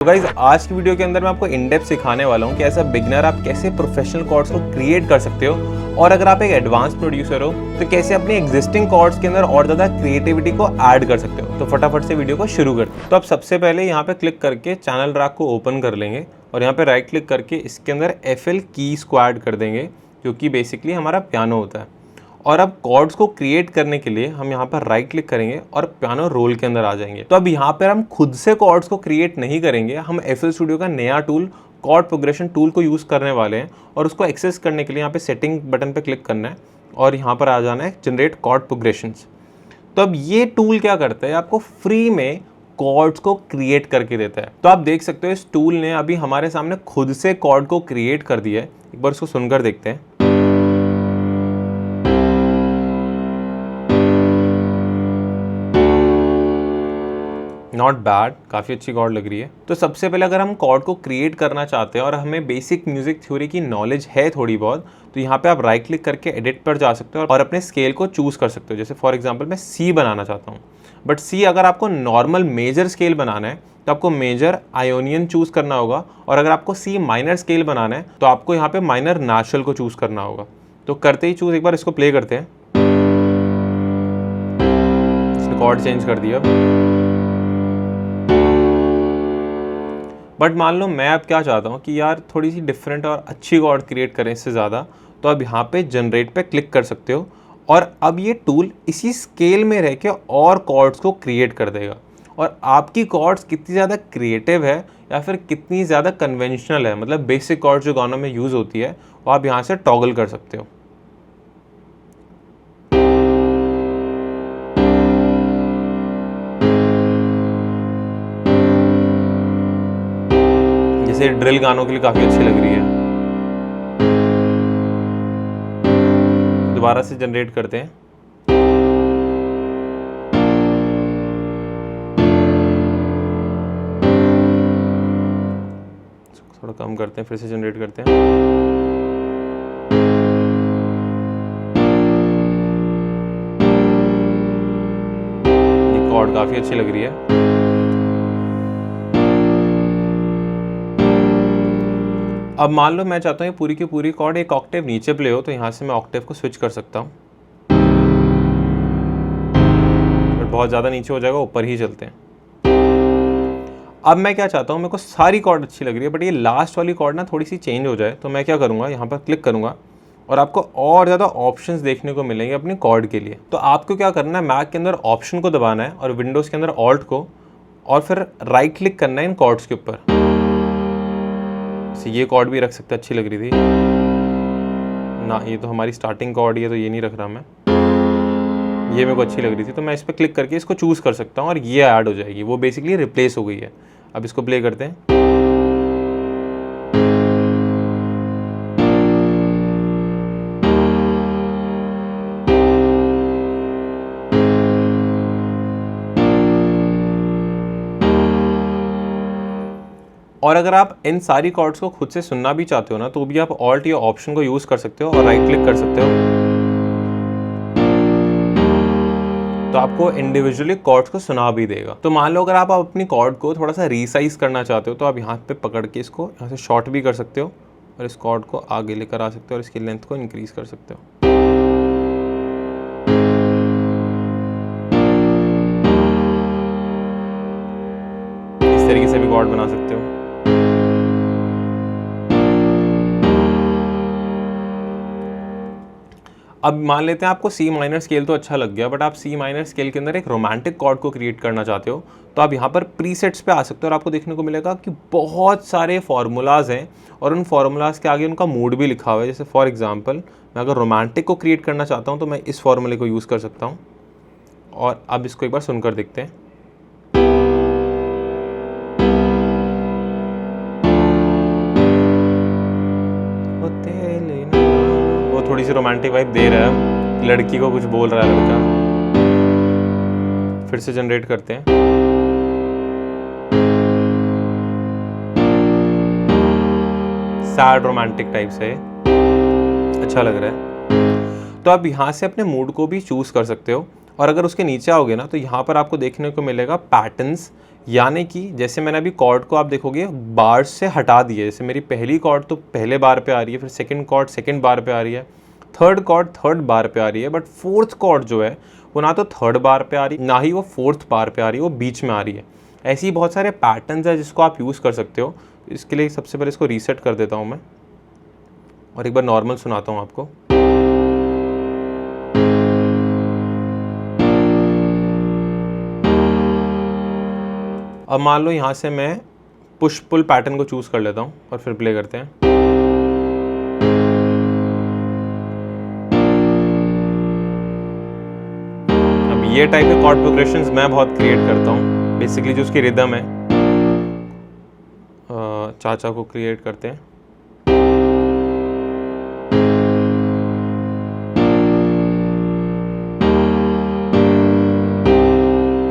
तो गाइज आज की वीडियो के अंदर मैं आपको इन डेप्थ सिखाने वाला हूँ कि एज अ बिगनर आप कैसे प्रोफेशनल कॉर्ड्स को क्रिएट कर सकते हो, और अगर आप एक एडवांस प्रोड्यूसर हो तो कैसे अपनी एग्जिस्टिंग कॉर्ड्स के अंदर और ज़्यादा क्रिएटिविटी को ऐड कर सकते हो। तो फटाफट से वीडियो को शुरू करते हैं। तो आप सबसे पहले यहाँ पे क्लिक करके चैनल रैक को ओपन कर लेंगे और यहाँ पे राइट क्लिक करके इसके अंदर FL कीज को ऐड कर देंगे, जो कि बेसिकली हमारा पियानो होता है। और अब कॉर्ड्स को क्रिएट करने के लिए हम यहाँ पर राइट क्लिक करेंगे और पियानो रोल के अंदर आ जाएंगे। तो अब यहाँ पर हम खुद से कॉर्ड्स को क्रिएट नहीं करेंगे, हम FL स्टूडियो का नया टूल कॉर्ड प्रोग्रेशन टूल को यूज़ करने वाले हैं। और उसको एक्सेस करने के लिए यहाँ पे सेटिंग बटन पे क्लिक करना है और यहाँ पर आ जाना है जनरेट कॉर्ड प्रोग्रेशंस। तो अब ये टूल क्या करता है, आपको फ्री में कॉर्ड्स को क्रिएट करके देता है। तो आप देख सकते हो इस टूल ने अभी हमारे सामने खुद से कॉर्ड को क्रिएट कर दिया है। एक बार इसको सुनकर देखते हैं। नॉट बैड, काफ़ी अच्छी कॉर्ड लग रही है। तो सबसे पहले अगर हम कॉर्ड को क्रिएट करना चाहते हैं और हमें बेसिक म्यूजिक थ्योरी की नॉलेज है थोड़ी बहुत, तो यहाँ पे आप राइट क्लिक करके एडिट पर जा सकते हो और अपने स्केल को चूज़ कर सकते हो। जैसे फॉर एग्जांपल मैं सी बनाना चाहता हूँ, बट सी अगर आपको नॉर्मल मेजर स्केल बनाना है तो आपको मेजर आयोनियन चूज़ करना होगा, और अगर आपको सी माइनर स्केल बनाना है तो आपको यहाँ पे माइनर नेचुरल को चूज़ करना होगा। तो करते ही चूज़, एक बार इसको प्ले करते हैं। इसने कॉर्ड चेंज कर दिया। बट मान लो मैं अब क्या चाहता हूँ कि यार थोड़ी सी डिफरेंट और अच्छी कॉर्ड क्रिएट करें इससे ज़्यादा, तो अब यहाँ पे जनरेट पे क्लिक कर सकते हो और अब ये टूल इसी स्केल में रह के और कॉर्ड्स को क्रिएट कर देगा। और आपकी कॉर्ड्स कितनी ज़्यादा क्रिएटिव है या फिर कितनी ज़्यादा कन्वेंशनल है, मतलब बेसिक कॉर्ड्स जो गानों में यूज़ होती है, वो आप यहाँ से टॉगल कर सकते हो। जैसे ड्रिल गानों के लिए काफ़ी अच्छी लग रही है। दोबारा से जनरेट करते हैं। थोड़ा कम करते हैं, फिर से जनरेट करते हैं। ये कॉर्ड काफ़ी अच्छी लग रही है। अब मान लो मैं चाहता हूँ ये पूरी की पूरी कॉर्ड एक ऑक्टेव नीचे प्ले हो, तो यहाँ से मैं ऑक्टेव को स्विच कर सकता हूँ। बट बहुत ज़्यादा नीचे हो जाएगा, ऊपर ही चलते हैं। अब मैं क्या चाहता हूँ, मेरे को सारी कॉर्ड अच्छी लग रही है, बट ये लास्ट वाली कॉर्ड ना थोड़ी सी चेंज हो जाए। तो मैं क्या करूँगा, यहाँ पर क्लिक करूँगा और आपको और ज़्यादा ऑप्शंस देखने को मिलेंगे अपनी कॉर्ड के लिए। तो आपको क्या करना है, मैक के अंदर ऑप्शन को दबाना है और विंडोज़ के अंदर ऑल्ट को, और फिर राइट क्लिक करना है इन कॉर्ड्स के ऊपर। ये कॉर्ड भी रख सकते, अच्छी लग रही थी ना। ये तो हमारी स्टार्टिंग कॉर्ड ही है, तो ये नहीं रख रहा मैं। ये मेरे को अच्छी लग रही थी, तो मैं इस पर क्लिक करके इसको चूज़ कर सकता हूँ और ये ऐड हो जाएगी। वो बेसिकली रिप्लेस हो गई है। अब इसको प्ले करते हैं। और अगर आप इन सारी कॉर्ड्स को खुद से सुनना भी चाहते हो ना, तो भी आप ऑल्ट या ऑप्शन को यूज़ कर सकते हो और राइट क्लिक कर सकते हो। तो आपको इंडिविजुअली कॉर्ड्स को सुना भी देगा। तो मान लो अगर आप अपनी कॉर्ड को थोड़ा सा रीसाइज करना चाहते हो, तो आप यहाँ पे पकड़ के इसको यहाँ से शॉर्ट भी कर सकते हो और इस कॉर्ड को आगे लेकर आ सकते हो और इसकी लेंथ को इंक्रीज कर सकते हो। इस तरीके से भी कॉर्ड बना सकते हो। अब मान लेते हैं आपको सी माइनर स्केल तो अच्छा लग गया, बट आप सी माइनर स्केल के अंदर एक रोमांटिक कॉर्ड को क्रिएट करना चाहते हो, तो आप यहाँ पर प्रीसेट्स पे आ सकते हो और आपको देखने को मिलेगा कि बहुत सारे फार्मूलाज हैं और उन फार्मूलाज के आगे उनका मूड भी लिखा हुआ है। जैसे फॉर एग्जांपल मैं अगर रोमांटिक को क्रिएट करना चाहता हूँ तो मैं इस फार्मूले को यूज़ कर सकता हूँ। और अब इसको एक बार सुनकर देखते हैं। वो थोड़ी सी रोमांटिक वाइब दे रहा है, लड़की को कुछ बोल रहा है लड़का। फिर से जनरेट करते हैं। सैड रोमांटिक टाइप से अच्छा लग रहा है। तो आप यहाँ से अपने मूड को भी चूज कर सकते हो। और अगर उसके नीचे आओगे ना, तो यहाँ पर आपको देखने को मिलेगा पैटर्न्स यानी कि जैसे मैंने अभी कॉर्ड को आप देखोगे बार्स से हटा दिए, जैसे मेरी पहली कॉर्ड तो पहले बार पे आ रही है, फिर सेकंड कॉर्ड सेकंड बार पे आ रही है, थर्ड कॉर्ड थर्ड बार पे आ रही है, बट फोर्थ कॉर्ड जो है वो ना तो थर्ड बार पे आ रही, ना ही वो फोर्थ बार पे आ रही है, वो बीच में आ रही है। ऐसे ही बहुत सारे पैटर्न्स है जिसको आप यूज़ कर सकते हो। इसके लिए सबसे पहले इसको रीसेट कर देता हूँ मैं और एक बार नॉर्मल सुनाता हूँ आपको। अब मान लो यहाँ से मैं पुश पुल पैटर्न को चूज़ कर लेता हूँ और फिर प्ले करते हैं। अब ये टाइप के कॉर्ड प्रोग्रेशंस मैं बहुत क्रिएट करता हूँ। बेसिकली जो उसकी रिदम है चाचा को क्रिएट करते हैं।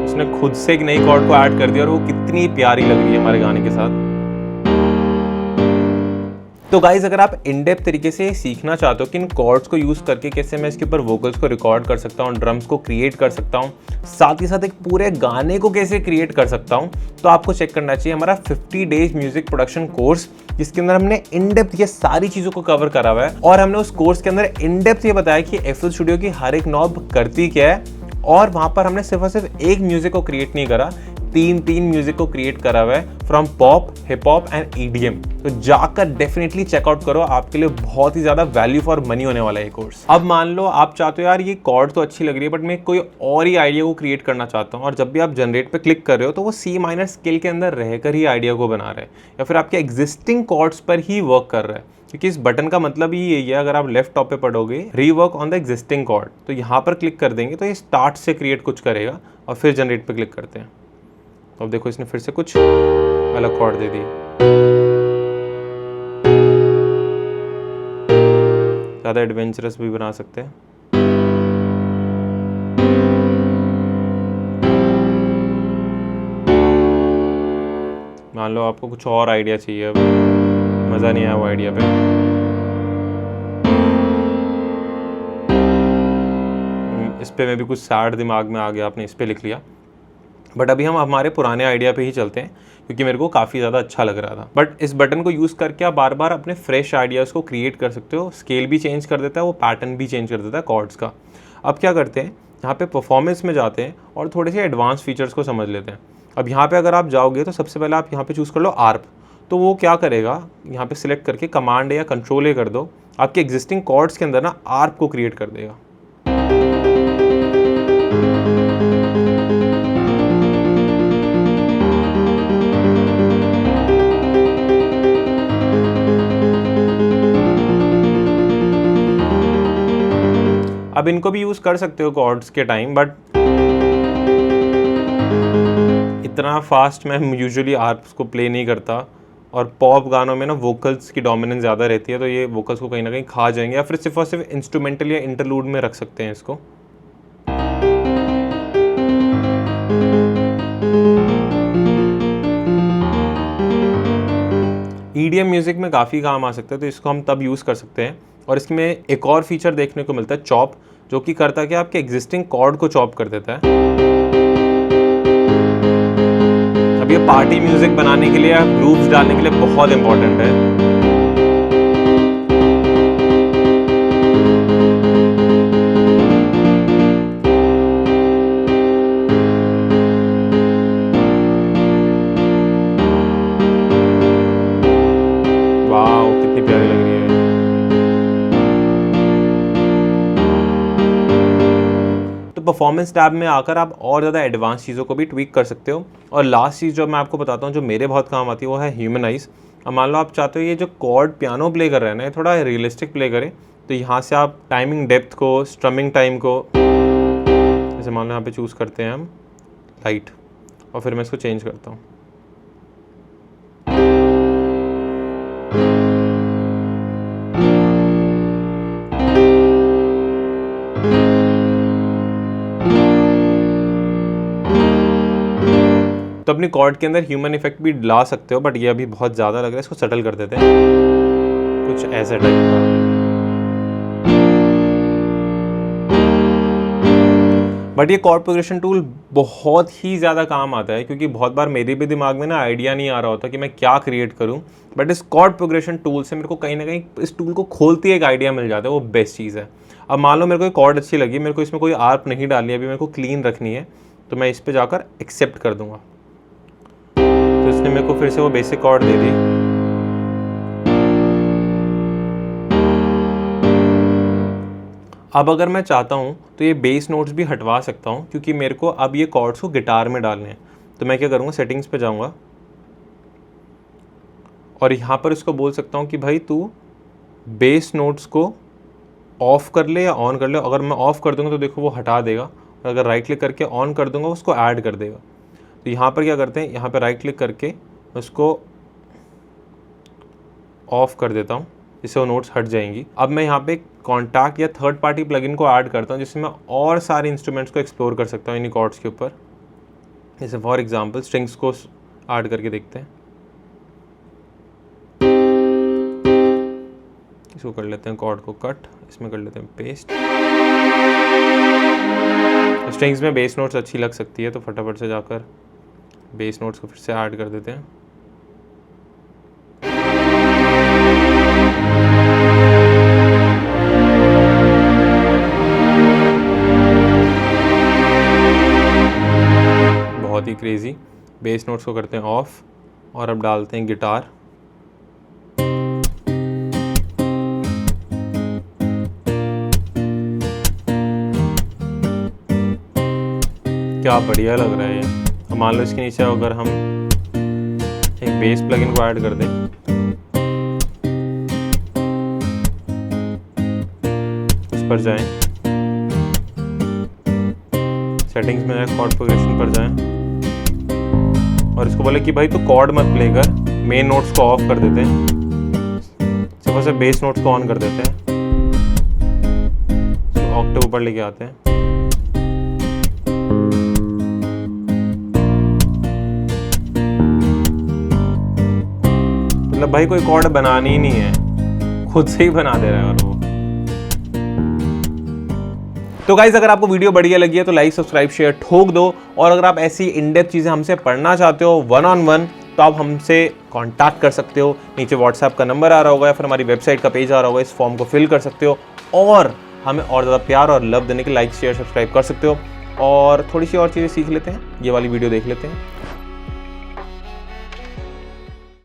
उसने खुद से एक नई कॉर्ड को ऐड कर दिया और वो कितनी प्यारी लग रही है हमारे गाने के साथ। तो गाइज अगर आप इन डेप्थ तरीके से सीखना चाहते हो कि इन कॉर्ड्स को यूज़ करके कैसे मैं इसके ऊपर वोकल्स को रिकॉर्ड कर सकता हूँ, ड्रम्स को क्रिएट कर सकता हूँ, साथ ही साथ एक पूरे गाने को कैसे क्रिएट कर सकता हूँ, तो आपको चेक करना चाहिए हमारा 50 डेज म्यूजिक प्रोडक्शन कोर्स, जिसके अंदर हमने इन डेप्थ ये सारी चीज़ों को कवर करा हुआ है। और हमने उस कोर्स के अंदर इन डेप्थ ये बताया कि FL स्टूडियो की हर एक नॉब करती क्या है, और वहाँ पर हमने सिर्फ और सिर्फ एक म्यूजिक को क्रिएट नहीं करा, तीन म्यूजिक को क्रिएट करा हुआ है, from pop, hip hop and EDM। तो जाकर डेफिनेटली चेकआउट करो, आपके लिए बहुत ही ज्यादा वैल्यू फॉर मनी होने वाला है ये कोर्स। अब मान लो आप चाहते हो यार ये कॉर्ड तो अच्छी लग रही है बट मैं कोई और ही आइडिया को क्रिएट करना चाहता हूँ, और जब भी आप जनरेट पे क्लिक कर रहे हो तो वो C माइनर स्केल के अंदर रहकर ही आइडिया को बना रहा है, या फिर आपके एग्जिस्टिंग कॉर्ड्स पर ही वर्क कर रहा है, क्योंकि इस बटन का मतलब ही यही है। अगर आप लेफ्ट टॉप पे पढ़ोगे rework on the existing code, तो यहाँ पर क्लिक कर देंगे तो ये स्टार्ट से क्रिएट कुछ करेगा, और फिर जनरेट पे क्लिक करते हैं तो अब देखो इसने फिर से कुछ अलग कॉर्ड दे दी। ज़्यादा एडवेंचरस भी बना सकते हैं। मान लो आपको कुछ और आइडिया चाहिए, अब मज़ा नहीं आया वो आइडिया पे, इस पे में भी कुछ सैड दिमाग में आ गया, आपने इस पे लिख लिया। बट अभी हम हमारे पुराने आइडिया पे ही चलते हैं क्योंकि मेरे को काफ़ी ज़्यादा अच्छा लग रहा था। बट इस बटन को यूज़ करके आप बार बार अपने फ्रेश आइडियाज़ को क्रिएट कर सकते हो। स्केल भी चेंज कर देता है, वो पैटर्न भी चेंज कर देता है कॉर्ड्स का। अब क्या करते हैं, यहाँ पे परफॉर्मेंस में जाते हैं और थोड़े से एडवांस फीचर्स को समझ लेते हैं। अब यहाँ पे अगर आप जाओगे तो सबसे पहले आप यहाँ पे चूज़ कर लो आर्प। तो वो क्या करेगा, यहाँ पे सिलेक्ट करके कमांड या कंट्रोल ए कर दो, आपके एग्जिस्टिंग कॉर्ड्स के अंदर ना आर्प को क्रिएट कर देगा। अब इनको भी यूज़ कर सकते हो कॉर्ड्स के टाइम, बट इतना फास्ट मैं यूजुअली आर्प्स को प्ले नहीं करता, और पॉप गानों में ना वोकल्स की डोमिनेंस ज़्यादा रहती है, तो ये वोकल्स को कहीं ना कहीं खा जाएंगे, या फिर सिर्फ और सिर्फ इंस्ट्रूमेंटल या इंटरलूड में रख सकते हैं इसको। EDM म्यूज़िक में काफ़ी काम आ सकता है, तो इसको हम तब यूज़ कर सकते हैं। और इसमें एक और फीचर देखने को मिलता है चॉप, जो कि करता है कि आपके एग्जिस्टिंग कॉर्ड को चॉप कर देता है। अब ये पार्टी म्यूजिक बनाने के लिए या ग्रूव्स डालने के लिए बहुत इंपॉर्टेंट है। वाओ कितनी प्यारी लग रही है। परफॉर्मेंस टैब में आकर आप और ज़्यादा एडवांस चीज़ों को भी ट्वीक कर सकते हो। और लास्ट चीज़ जो मैं आपको बताता हूँ जो मेरे बहुत काम आती है वो है ह्यूमनाइज। अब मान लो आप चाहते हो ये जो कॉर्ड पियानो प्ले कर रहे हैं ना, ये थोड़ा रियलिस्टिक प्ले करे, तो यहाँ से आप टाइमिंग डेप्थ को, स्ट्रमिंग टाइम को, जैसे मान लो यहाँ पे चूज़ करते हैं हम लाइट, और फिर मैं इसको चेंज करता हूँ। तो अपनी कॉर्ड के अंदर ह्यूमन इफेक्ट भी ला सकते हो, बट ये अभी बहुत ज़्यादा लग रहा है, इसको सेटल कर देते हैं कुछ ऐसे टाइप का। बट ये कॉर्ड प्रोग्रेशन टूल बहुत ही ज़्यादा काम आता है, क्योंकि बहुत बार मेरे भी दिमाग में ना आइडिया नहीं आ रहा होता कि मैं क्या क्रिएट करूं, बट इस कॉर्ड प्रोग्रेशन टूल से मेरे को कहीं ना कहीं इस टूल को खोलती एक आइडिया मिल जाता है, वो बेस्ट चीज़ है। अब मान लो मेरे को कॉर्ड अच्छी लगी, मेरे को इसमें कोई आर्प नहीं डालनी है, अभी मेरे को क्लीन रखनी है, तो मैं इस पर जाकर एक्सेप्ट कर दूंगा, तो इसने मेरे को फिर से वो बेसिक कॉर्ड दे दी। अब अगर मैं चाहता हूँ तो ये बेस नोट्स भी हटवा सकता हूँ, क्योंकि मेरे को अब ये कॉर्ड्स को गिटार में डालने हैं। तो मैं क्या करूँगा, सेटिंग्स पे जाऊँगा और यहाँ पर इसको बोल सकता हूँ कि भाई तू बेस नोट्स को ऑफ़ कर ले या ऑन कर ले। अगर मैं ऑफ़ कर दूँगा तो देखो वो हटा देगा, और अगर राइट क्लिक करके ऑन कर दूँगा उसको ऐड कर देगा। तो यहाँ पर क्या करते हैं, यहाँ पर राइट क्लिक करके उसको ऑफ़ कर देता हूँ, जिससे वो नोट्स हट जाएंगी। अब मैं यहाँ पे कॉन्टैक्ट या थर्ड पार्टी प्लगइन को ऐड करता हूँ, जिससे मैं और सारे इंस्ट्रूमेंट्स को एक्सप्लोर कर सकता हूँ इन्हीं कॉर्ड्स के ऊपर। जैसे फॉर एग्जांपल स्ट्रिंग्स को ऐड करके देखते हैं, इसको कर लेते हैं कॉर्ड को कट, इसमें कर लेते हैं पेस्ट। स्ट्रिंग्स में बेस नोट्स अच्छी लग सकती है, तो फटाफट से जाकर बेस नोट्स को फिर से ऐड कर देते हैं। बहुत ही क्रेजी। बेस नोट्स को करते हैं ऑफ और अब डालते हैं गिटार। क्या बढ़िया लग रहा है ये। अब मान लो इसके नीचे अगर हम एक बेस प्लगइन को ऐड कर दें, उस पर जाएं, सेटिंग्स में जाएं, कॉर्ड प्रोग्रेशन पर जाएं और इसको बोले कि भाई तू कॉर्ड मत प्ले कर, मेन नोट्स को ऑफ कर देते हैं, सिर्फ से बेस नोट्स को ऑन कर देते हैं, तो ऑक्टेव ऊपर लेके आते हैं। मतलब भाई कोई कॉर्ड बनानी ही नहीं है, खुद से ही बना दे रहा है और वो। तो गाइस अगर आपको वीडियो बढ़िया लगी है तो लाइक सब्सक्राइब शेयर ठोक दो, और अगर आप ऐसी इन डेप्थ चीज़ें हमसे पढ़ना चाहते हो 1-on-1 तो आप हमसे कांटेक्ट कर सकते हो। नीचे व्हाट्सएप का नंबर आ रहा होगा या फिर हमारी वेबसाइट का पेज आ रहा होगा, इस फॉर्म को फिल कर सकते हो और हमें और ज़्यादा प्यार और लव देने के लाइक शेयर सब्सक्राइब कर सकते हो। और थोड़ी सी और चीज़ें सीख लेते हैं, ये वाली वीडियो देख लेते हैं।